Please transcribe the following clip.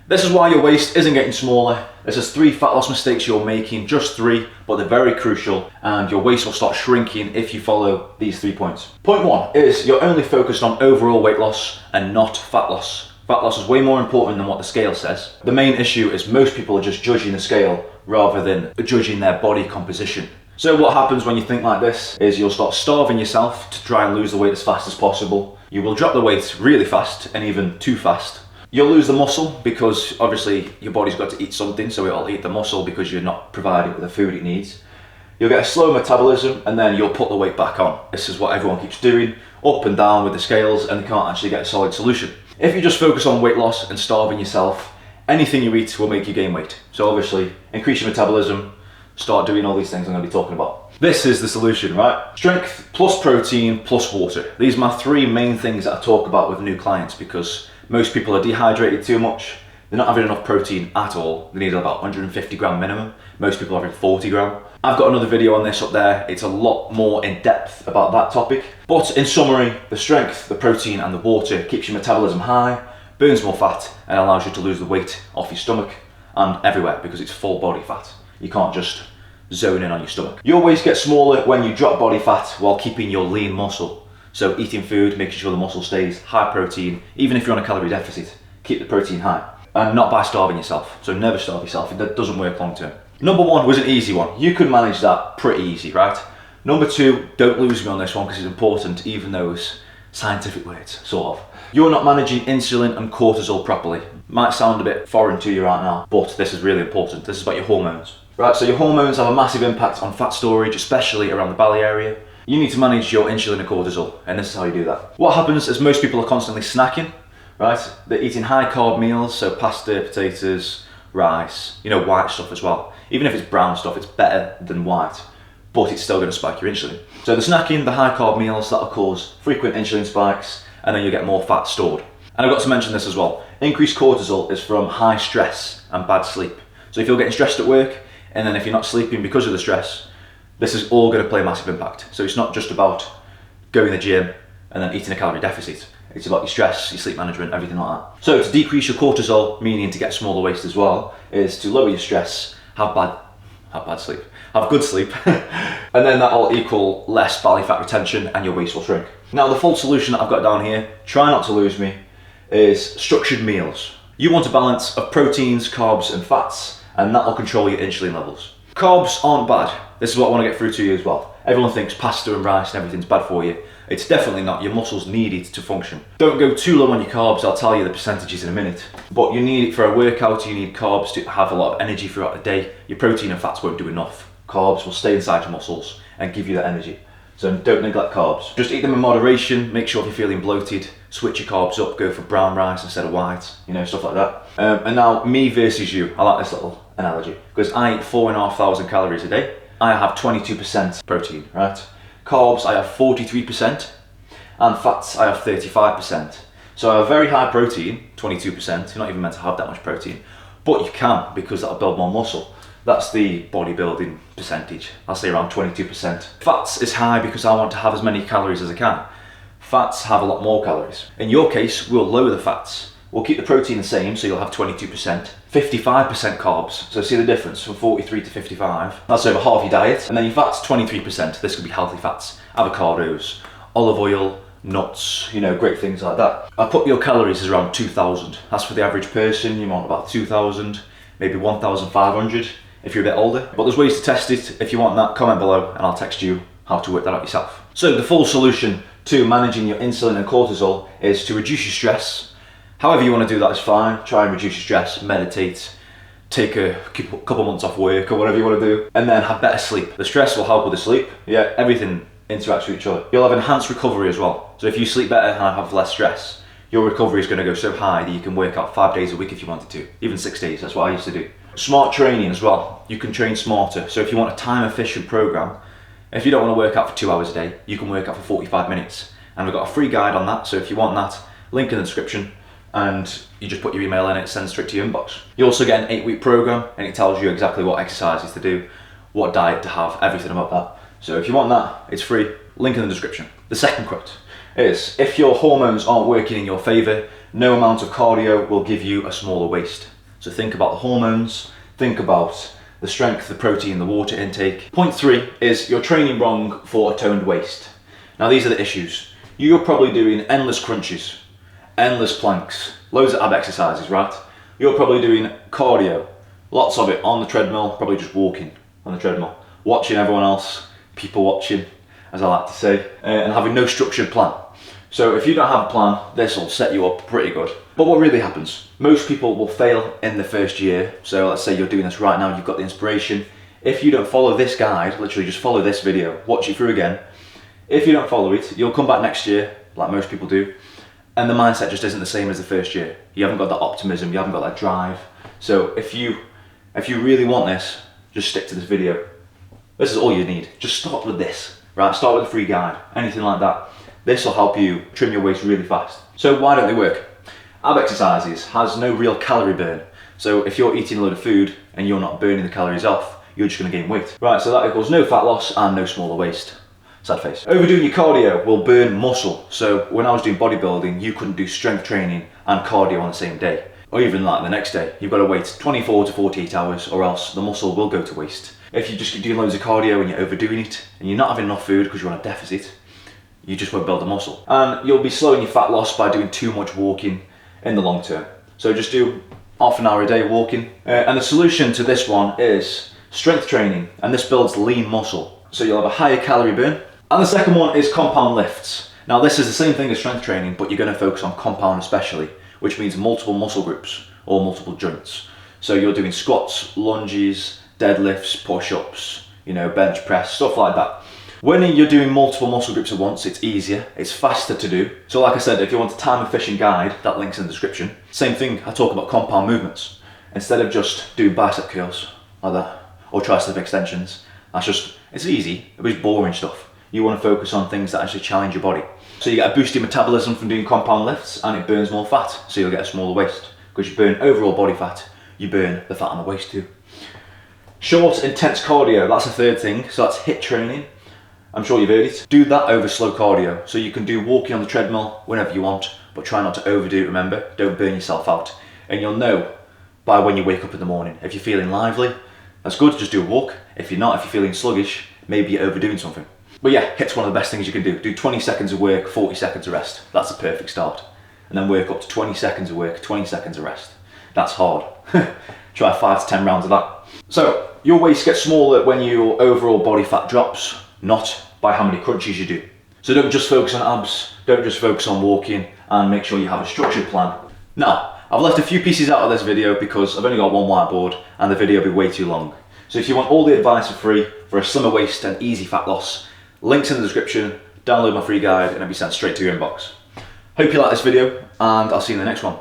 This is why your waist isn't getting smaller. This is 3 fat loss mistakes you're making, just 3, but they're very crucial, and your waist will start shrinking if you follow these 3 points. Point 1 is you're only focused on overall weight loss and not fat loss. Fat loss is way more important than what the scale says. The main issue is most people are just judging the scale rather than judging their body composition. So what happens when you think like this is you'll start starving yourself to try and lose the weight as fast as possible. You will drop the weight really fast, and even too fast. You'll lose the muscle because obviously your body's got to eat something, so it'll eat the muscle because you're not providing it with the food it needs. You'll get a slow metabolism, and then you'll put the weight back on. This is what everyone keeps doing, up and down with the scales, and they can't actually get a solid solution. If you just focus on weight loss and starving yourself, anything you eat will make you gain weight. So obviously, increase your metabolism, start doing all these things I'm going to be talking about. This is the solution, right? Strength plus protein plus water. These are my 3 main things that I talk about with new clients, because most people are dehydrated too much. They're not having enough protein at all. They need about 150 gram minimum. Most people are having 40 gram. I've got another video on this up there. It's a lot more in depth about that topic. But in summary, the strength, the protein and the water keeps your metabolism high, burns more fat, and allows you to lose the weight off your stomach and everywhere, because it's full body fat. You can't just zone in on your stomach. Your waist gets smaller when you drop body fat while keeping your lean muscle. So eating food, making sure the muscle stays high protein, even if you're on a calorie deficit, keep the protein high. And not by starving yourself. So never starve yourself, that doesn't work long term. Number 1 was an easy one. You could manage that pretty easy, right? Number 2, don't lose me on this one because it's important, even though it's scientific words, sort of. You're not managing insulin and cortisol properly. Might sound a bit foreign to you right now, but this is really important. This is about your hormones. Right, so your hormones have a massive impact on fat storage, especially around the belly area. You need to manage your insulin and cortisol, and this is how you do that. What happens is most people are constantly snacking, right? They're eating high carb meals, so pasta, potatoes, rice, white stuff as well. Even if it's brown stuff, it's better than white, but it's still going to spike your insulin. So the snacking, the high carb meals, that'll cause frequent insulin spikes, and then you get more fat stored. And I've got to mention this as well. Increased cortisol is from high stress and bad sleep. So if you're getting stressed at work, and then if you're not sleeping because of the stress, this is all going to play a massive impact. So it's not just about going to the gym and then eating a calorie deficit. It's about your stress, your sleep management, everything like that. So to decrease your cortisol, meaning to get a smaller waist as well, is to lower your stress, have good sleep, and then that'll equal less belly fat retention and your waist will shrink. Now the full solution that I've got down here, try not to lose me, is structured meals. You want a balance of proteins, carbs and fats, and that'll control your insulin levels. Carbs aren't bad. This is what I want to get through to you as well. Everyone thinks pasta and rice and everything's bad for you. It's definitely not. Your muscles need it to function. Don't go too low on your carbs. I'll tell you the percentages in a minute. But you need it for a workout. You need carbs to have a lot of energy throughout the day. Your protein and fats won't do enough. Carbs will stay inside your muscles and give you that energy. So don't neglect carbs. Just eat them in moderation. Make sure if you're feeling bloated, switch your carbs up. Go for brown rice instead of white. Stuff like that. And now me versus you. I like this little analogy because I eat 4,500 calories a day. I have 22% protein, right? Carbs, I have 43%, and fats, I have 35%. So I have very high protein, 22%. You're not even meant to have that much protein, but you can because that'll build more muscle. That's the bodybuilding percentage. I'll say around 22%. Fats is high because I want to have as many calories as I can. Fats have a lot more calories. In your case, we'll lower the fats. We'll keep the protein the same, so you'll have 22%. 55% carbs, so see the difference from 43 to 55. That's over half your diet. And then your fats, 23%. This could be healthy fats, avocados, olive oil, nuts, great things like that. I put your calories as around 2,000. That's for the average person. You want about 2,000, maybe 1,500 if you're a bit older. But there's ways to test it. If you want that, comment below and I'll text you how to work that out yourself. So the full solution to managing your insulin and cortisol is to reduce your stress. However you want to do that is fine. Try and reduce your stress, meditate, take a couple months off work or whatever you want to do, and then have better sleep. The stress will help with the sleep. Yeah, everything interacts with each other. You'll have enhanced recovery as well. So if you sleep better and have less stress, your recovery is going to go so high that you can work out 5 days a week if you wanted to, even 6 days. That's what I used to do. Smart training as well. You can train smarter. So if you want a time efficient program, if you don't want to work out for 2 hours a day, you can work out for 45 minutes. And we've got a free guide on that. So if you want that, link in the description. And you just put your email in it, it sends straight to your inbox. You also get an 8-week program and it tells you exactly what exercises to do, what diet to have, everything about that. So if you want that, it's free, link in the description. The second quote is, if your hormones aren't working in your favor, no amount of cardio will give you a smaller waist. So think about the hormones, think about the strength, the protein, the water intake. Point 3 is you're training wrong for a toned waist. Now these are the issues. You're probably doing endless crunches, endless planks, loads of ab exercises, right? You're probably doing cardio, lots of it on the treadmill, probably just walking on the treadmill, watching everyone else, people watching, as I like to say, and having no structured plan. So if you don't have a plan, this will set you up pretty good. But what really happens? Most people will fail in the first year. So let's say you're doing this right now, you've got the inspiration. If you don't follow this guide, literally just follow this video, watch it through again. If you don't follow it, you'll come back next year, like most people do, and the mindset just isn't the same as the first year. You haven't got that optimism, you haven't got that drive. So if you really want this, just stick to this video. This is all you need. Just start with this, right? Start with a free guide, anything like that. This will help you trim your waist really fast. So why don't they work? Ab exercises has no real calorie burn. So if you're eating a load of food and you're not burning the calories off, you're just gonna gain weight. Right, so that equals no fat loss and no smaller waist. Sad face. Overdoing your cardio will burn muscle. So when I was doing bodybuilding, you couldn't do strength training and cardio on the same day. Or even like the next day. You've got to wait 24 to 48 hours or else the muscle will go to waste. If you just keep doing loads of cardio and you're overdoing it and you're not having enough food because you're on a deficit, you just won't build the muscle. And you'll be slowing your fat loss by doing too much walking in the long term. So just do half an hour a day walking. And the solution to this one is strength training, and this builds lean muscle. So you'll have a higher calorie burn. And the second one is compound lifts. Now this is the same thing as strength training, but you're going to focus on compound especially, which means multiple muscle groups or multiple joints. So you're doing squats, lunges, deadlifts, push-ups, bench press, stuff like that. When you're doing multiple muscle groups at once, it's easier, it's faster to do. So like I said, if you want a time efficient guide, that link's in the description. Same thing, I talk about compound movements. Instead of just doing bicep curls like that, or tricep extensions, it's easy, it's boring stuff. You want to focus on things that actually challenge your body. So you get a boost in metabolism from doing compound lifts, and it burns more fat, so you'll get a smaller waist. Because you burn overall body fat, you burn the fat on the waist too. Short, intense cardio, that's the third thing, so that's HIIT training. I'm sure you've heard it. Do that over slow cardio. So you can do walking on the treadmill whenever you want, but try not to overdo it, remember? Don't burn yourself out. And you'll know by when you wake up in the morning. If you're feeling lively, that's good, just do a walk. If you're not, if you're feeling sluggish, maybe you're overdoing something. But yeah, HIIT's one of the best things you can do. Do 20 seconds of work, 40 seconds of rest. That's a perfect start. And then work up to 20 seconds of work, 20 seconds of rest. That's hard. Try 5 to 10 rounds of that. So, your waist gets smaller when your overall body fat drops, not by how many crunches you do. So don't just focus on abs, don't just focus on walking, and make sure you have a structured plan. Now, I've left a few pieces out of this video because I've only got one whiteboard and the video will be way too long. So if you want all the advice for free for a slimmer waist and easy fat loss, links in the description, download my free guide and it'll be sent straight to your inbox. Hope you like this video and I'll see you in the next one.